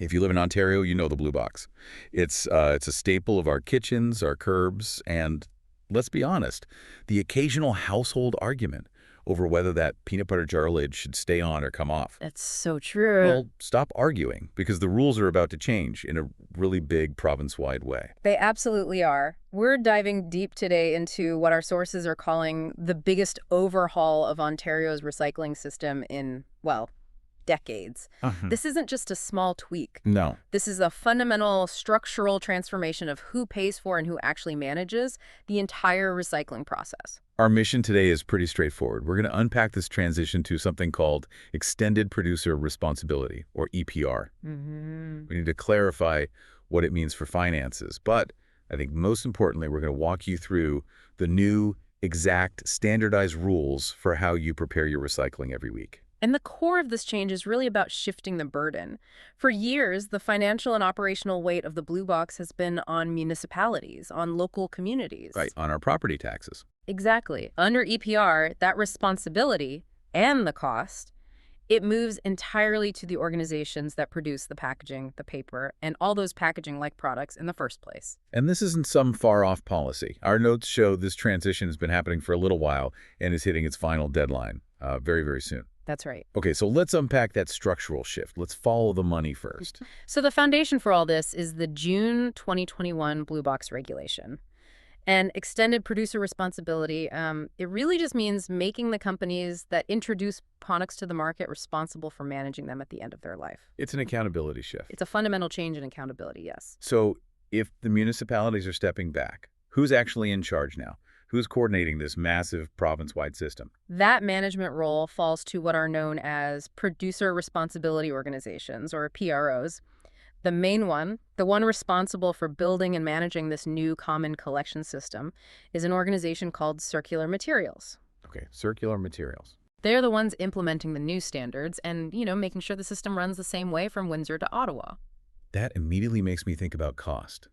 If you live in Ontario, you know the blue box. It's a staple of our kitchens, our curbs, and let's be honest, the occasional household argument over whether that peanut butter jar lid should stay on or come off. That's so true. Well, stop arguing because the rules are about to change in a really big province-wide way. They absolutely are. We're diving deep today into what our sources are calling the biggest overhaul of Ontario's recycling system in, well, decades. This isn't just a small tweak. No. This is a fundamental structural transformation of who pays for and who actually manages the entire recycling process. Our mission today is pretty straightforward. We're going to unpack this transition to something called Extended Producer Responsibility, or EPR. We need to clarify what it means for finances, but I think most importantly, we're going to walk you through the new, exact, standardized rules for how you prepare your recycling every week. And the core of this change is really about shifting the burden. For years, the financial and operational weight of the blue box has been on municipalities, on local communities. Right, on our property taxes. Exactly. Under EPR, that responsibility and the cost, it moves entirely to the organizations that produce the packaging, the paper, and all those packaging-like products in the first place. And this isn't some far-off policy. Our notes show this transition has been happening for a little while and is hitting its final deadline very, very soon. That's right. Okay, so let's unpack that structural shift. Let's follow the money first. So the foundation for all this is the June 2021 Blue Box Regulation. And extended producer responsibility, it really just means making the companies that introduce products to the market responsible for managing them at the end of their life. It's an accountability shift. It's a fundamental change in accountability, yes. So if the municipalities are stepping back, who's actually in charge now? Who's coordinating this massive province-wide system? That management role falls to what are known as producer responsibility organizations, or PROs. The main one, the one responsible for building and managing this new common collection system, is an organization called Circular Materials. Okay, Circular Materials. They're the ones implementing the new standards and, making sure the system runs the same way from Windsor to Ottawa. That immediately makes me think about cost.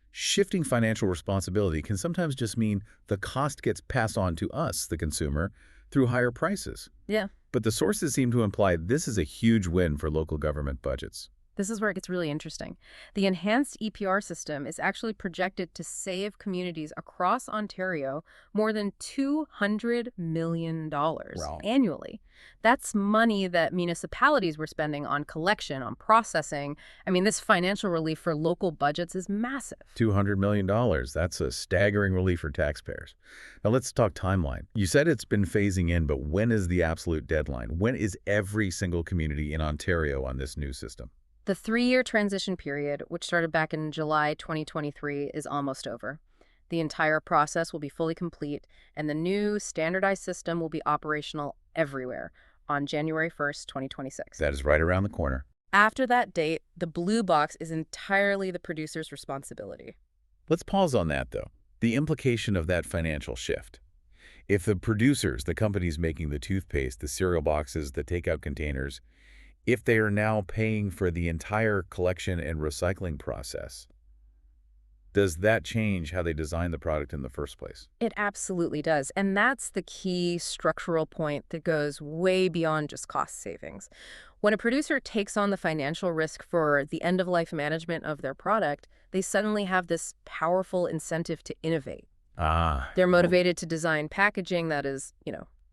Shifting financial responsibility can sometimes just mean the cost gets passed on to us, the consumer, through higher prices. Yeah. But the sources seem to imply this is a huge win for local government budgets. This is where it gets really interesting. The enhanced EPR system is actually projected to save communities across Ontario more than $200 million annually. That's money that municipalities were spending on collection, on processing. I mean, this financial relief for local budgets is massive. $200 million. That's a staggering relief for taxpayers. Now let's talk timeline. You said it's been phasing in, but when is the absolute deadline? When is every single community in Ontario on this new system? The 3-year transition period, which started back in July 2023, is almost over. The entire process will be fully complete, and the new standardized system will be operational everywhere on January 1st, 2026. That is right around the corner. After that date, the blue box is entirely the producer's responsibility. Let's pause on that, though. The implication of that financial shift. If the producers, the companies making the toothpaste, the cereal boxes, the takeout containers, if they are now paying for the entire collection and recycling process, does that change how they design the product in the first place? It absolutely does. And that's the key structural point that goes way beyond just cost savings. When a producer takes on the financial risk for the end-of-life management of their product, they suddenly have this powerful incentive to innovate. They're motivated to design packaging that is,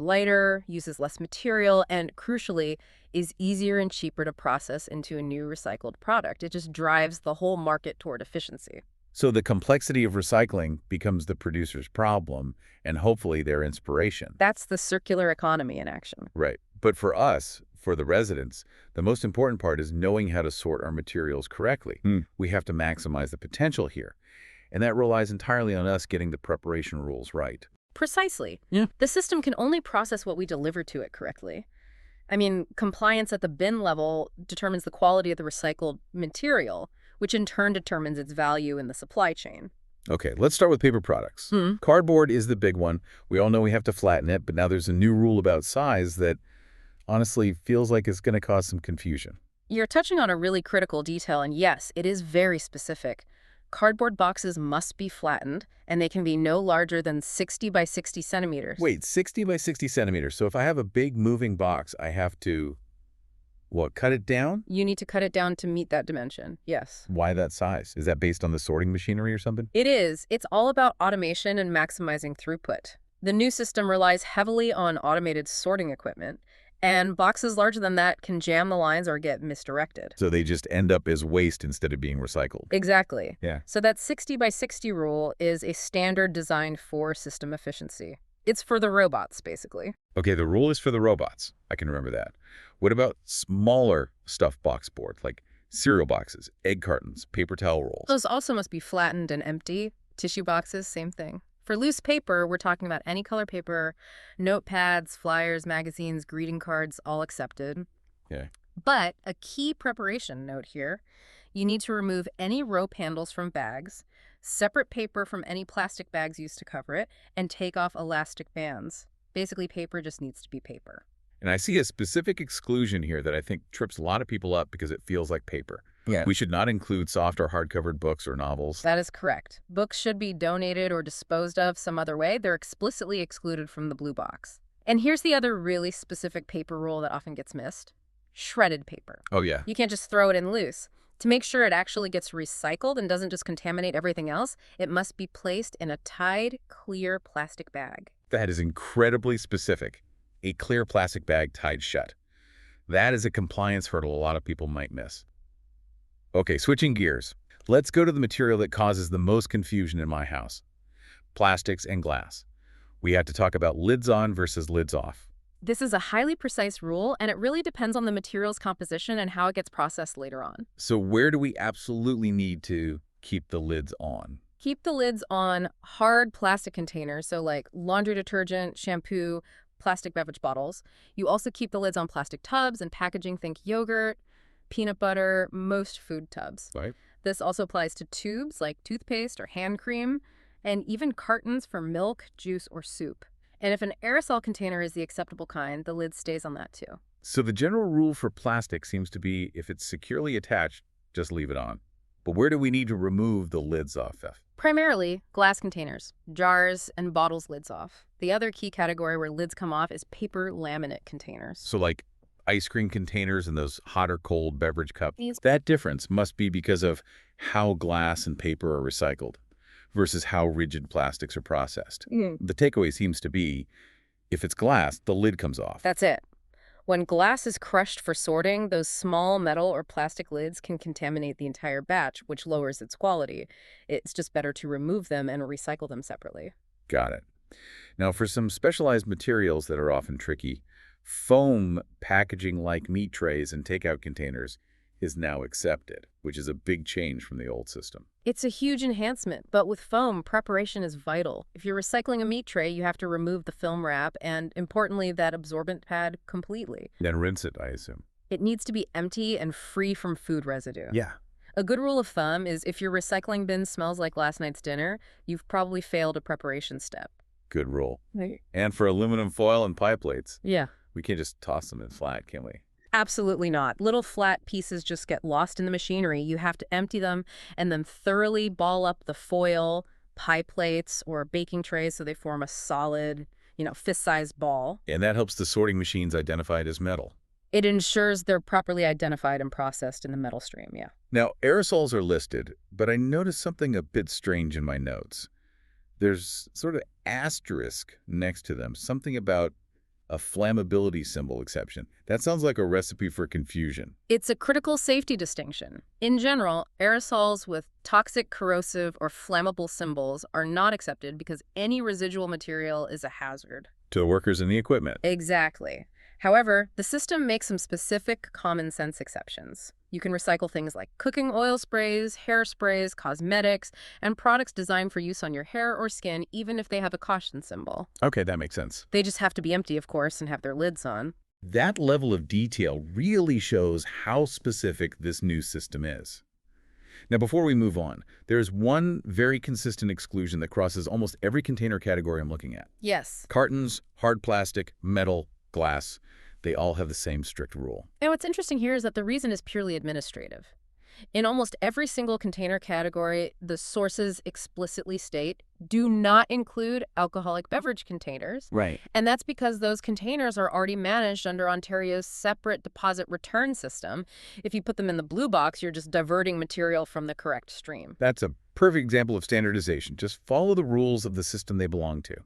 lighter, uses less material, and crucially, is easier and cheaper to process into a new recycled product. It just drives the whole market toward efficiency. So the complexity of recycling becomes the producer's problem and hopefully their inspiration. That's the circular economy in action. Right. But for us, for the residents, the most important part is knowing how to sort our materials correctly. We have to maximize the potential here. And that relies entirely on us getting the preparation rules right. Precisely. Yeah. The system can only process what we deliver to it correctly. I mean, compliance at the bin level determines the quality of the recycled material, which in turn determines its value in the supply chain. Okay, let's start with paper products. Cardboard is the big one. We all know we have to flatten it, but now there's a new rule about size that honestly feels like it's going to cause some confusion. You're touching on a really critical detail, and yes, it is very specific. Cardboard boxes must be flattened, and they can be no larger than 60 by 60 centimeters. Wait, 60 by 60 centimeters. So if I have a big moving box, I have to What, cut it down? You need to cut it down to meet that dimension, yes. Why that size? Is that based on the sorting machinery or something? It is. It's all about automation and maximizing throughput. The new system relies heavily on automated sorting equipment, and boxes larger than that can jam the lines or get misdirected. So they just end up as waste instead of being recycled. Exactly. Yeah. So that 60 by 60 rule is a standard designed for system efficiency. It's for the robots, basically. Okay, the rule is for the robots. I can remember that. What about smaller stuffed boxboard, like cereal boxes, egg cartons, paper towel rolls? Those also must be flattened and empty. Tissue boxes, same thing. For loose paper, we're talking about any color paper, notepads, flyers, magazines, greeting cards, all accepted. Okay. But a key preparation note here, you need to remove any rope handles from bags, separate paper from any plastic bags used to cover it, and take off elastic bands. Basically, paper just needs to be paper. And I see a specific exclusion here that I think trips a lot of people up because it feels like paper. Yeah. We should not include soft or hard-covered books or novels. That is correct. Books should be donated or disposed of some other way. They're explicitly excluded from the blue box. And here's the other really specific paper rule that often gets missed. Shredded paper. Oh, yeah. You can't just throw it in loose. To make sure it actually gets recycled and doesn't just contaminate everything else, it must be placed in a tied, clear plastic bag. That is incredibly specific. A clear plastic bag tied shut. That is a compliance hurdle a lot of people might miss. Okay, switching gears. Let's go to the material that causes the most confusion in my house. Plastics and glass. We have to talk about lids on versus lids off. This is a highly precise rule, and it really depends on the material's composition and how it gets processed later on. So where do we absolutely need to keep the lids on? Keep the lids on hard plastic containers, so like laundry detergent, shampoo, plastic beverage bottles. You also keep the lids on plastic tubs and packaging, think yogurt, peanut butter, most food tubs. Right. This also applies to tubes like toothpaste or hand cream, and even cartons for milk, juice, or soup. And if an aerosol container is the acceptable kind, the lid stays on that too. So the general rule for plastic seems to be if it's securely attached, just leave it on. But where do we need to remove the lids off of? Primarily, glass containers, jars, and bottles lids off. The other key category where lids come off is paper laminate containers. So like ice cream containers and those hot or cold beverage cups. These- That difference must be because of how glass and paper are recycled versus how rigid plastics are processed. The takeaway seems to be, if it's glass, the lid comes off. That's it. When glass is crushed for sorting, those small metal or plastic lids can contaminate the entire batch, which lowers its quality. It's just better to remove them and recycle them separately. Got it. Now, for some specialized materials that are often tricky, foam packaging like meat trays and takeout containers is now accepted, which is a big change from the old system. It's a huge enhancement, but with foam, preparation is vital. If you're recycling a meat tray, you have to remove the film wrap and, importantly, that absorbent pad completely. Then rinse it, I assume. It needs to be empty and free from food residue. Yeah. A good rule of thumb is if your recycling bin smells like last night's dinner, you've probably failed a preparation step. Good rule. Right. And for aluminum foil and pie plates, Yeah. we can't just toss them in flat, can we? Absolutely not. Little flat pieces just get lost in the machinery. You have to empty them and then thoroughly ball up the foil, pie plates, or baking trays so they form a solid, fist-sized ball. And that helps the sorting machines identify it as metal. It ensures they're properly identified and processed in the metal stream, yeah. Now, aerosols are listed, but I noticed something a bit strange in my notes. There's sort of asterisk next to them, something about a flammability symbol exception. That sounds like a recipe for confusion. It's a critical safety distinction. In general, aerosols with toxic, corrosive, or flammable symbols are not accepted because any residual material is a hazard. To the workers and the equipment. Exactly. However, the system makes some specific common sense exceptions. You can recycle things like cooking oil sprays, hairsprays, cosmetics, and products designed for use on your hair or skin, even if they have a caution symbol. Okay, that makes sense. They just have to be empty, of course, and have their lids on. That level of detail really shows how specific this new system is. Now, before we move on, there's one very consistent exclusion that crosses almost every container category I'm looking at. Yes. Cartons, hard plastic, metal, glass, they all have the same strict rule. And what's interesting here is that the reason is purely administrative. In almost every single container category, the sources explicitly state do not include alcoholic beverage containers. Right. And that's because those containers are already managed under Ontario's separate deposit return system. If you put them in the blue box, you're just diverting material from the correct stream. That's a perfect example of standardization. Just follow the rules of the system they belong to.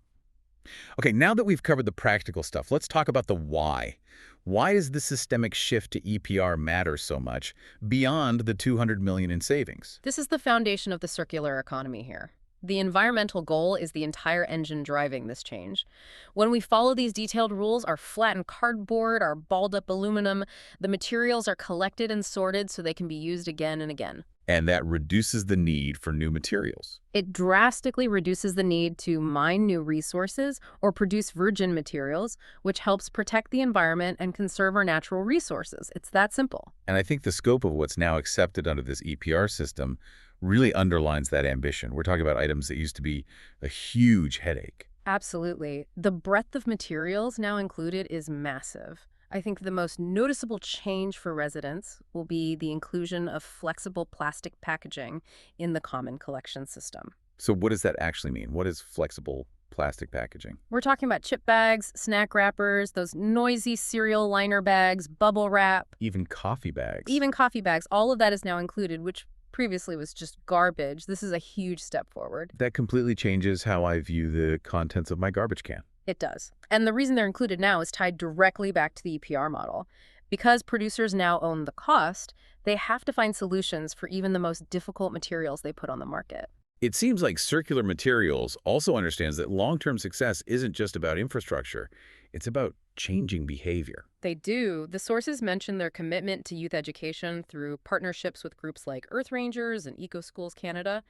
Okay, now that we've covered the practical stuff, let's talk about the why. Why does the systemic shift to EPR matter so much beyond the $200 million in savings? This is the foundation of the circular economy here. The environmental goal is the entire engine driving this change. When we follow these detailed rules, our flattened cardboard, our balled-up aluminum, the materials are collected and sorted so they can be used again and again. And that reduces the need for new materials. It drastically reduces the need to mine new resources or produce virgin materials, which helps protect the environment and conserve our natural resources. It's that simple. And I think the scope of what's now accepted under this EPR system really underlines that ambition. We're talking about items that used to be a huge headache. Absolutely. The breadth of materials now included is massive. I think the most noticeable change for residents will be the inclusion of flexible plastic packaging in the common collection system. So what does that actually mean? What is flexible plastic packaging? We're talking about chip bags, snack wrappers, those noisy cereal liner bags, bubble wrap. Even coffee bags. Even coffee bags. All of that is now included, which previously was just garbage. This is a huge step forward. That completely changes how I view the contents of my garbage can. It does. And the reason they're included now is tied directly back to the EPR model. Because producers now own the cost, they have to find solutions for even the most difficult materials they put on the market. It seems like circular materials also understands that long-term success isn't just about infrastructure. It's about changing behavior. They do. The sources mention their commitment to youth education through partnerships with groups like Earth Rangers and Eco Schools Canada.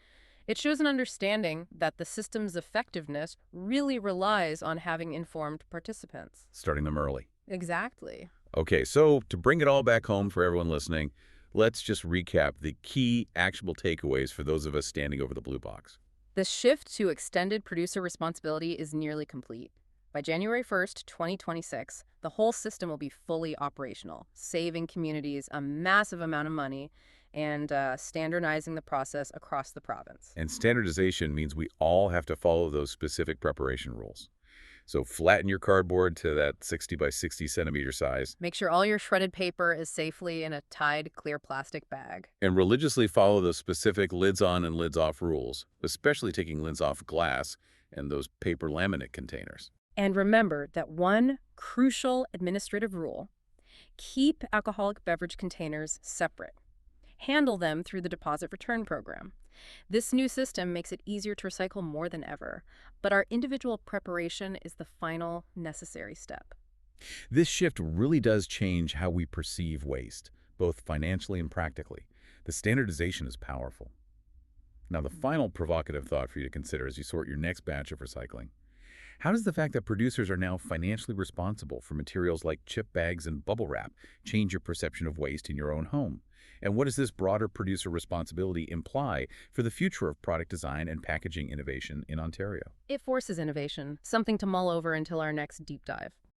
It shows an understanding that the system's effectiveness really relies on having informed participants. Starting them early. Exactly. Okay, so to bring it all back home for everyone listening, let's just recap the key actionable takeaways for those of us standing over the blue box. The shift to extended producer responsibility is nearly complete. By January 1st, 2026, the whole system will be fully operational, saving communities a massive amount of money and standardizing the process across the province. And standardization means we all have to follow those specific preparation rules. So flatten your cardboard to that 60 by 60 centimeter size. Make sure all your shredded paper is safely in a tied, clear plastic bag. And religiously follow those specific lids on and lids off rules, especially taking lids off glass and those paper laminate containers. And remember that one crucial administrative rule: keep alcoholic beverage containers separate. Handle them through the deposit return program. This new system makes it easier to recycle more than ever, but our individual preparation is the final necessary step. This shift really does change how we perceive waste, both financially and practically. The standardization is powerful. Now, the final provocative thought for you to consider as you sort your next batch of recycling. How does the fact that producers are now financially responsible for materials like chip bags and bubble wrap change your perception of waste in your own home? And what does this broader producer responsibility imply for the future of product design and packaging innovation in Ontario? It forces innovation, something to mull over until our next deep dive.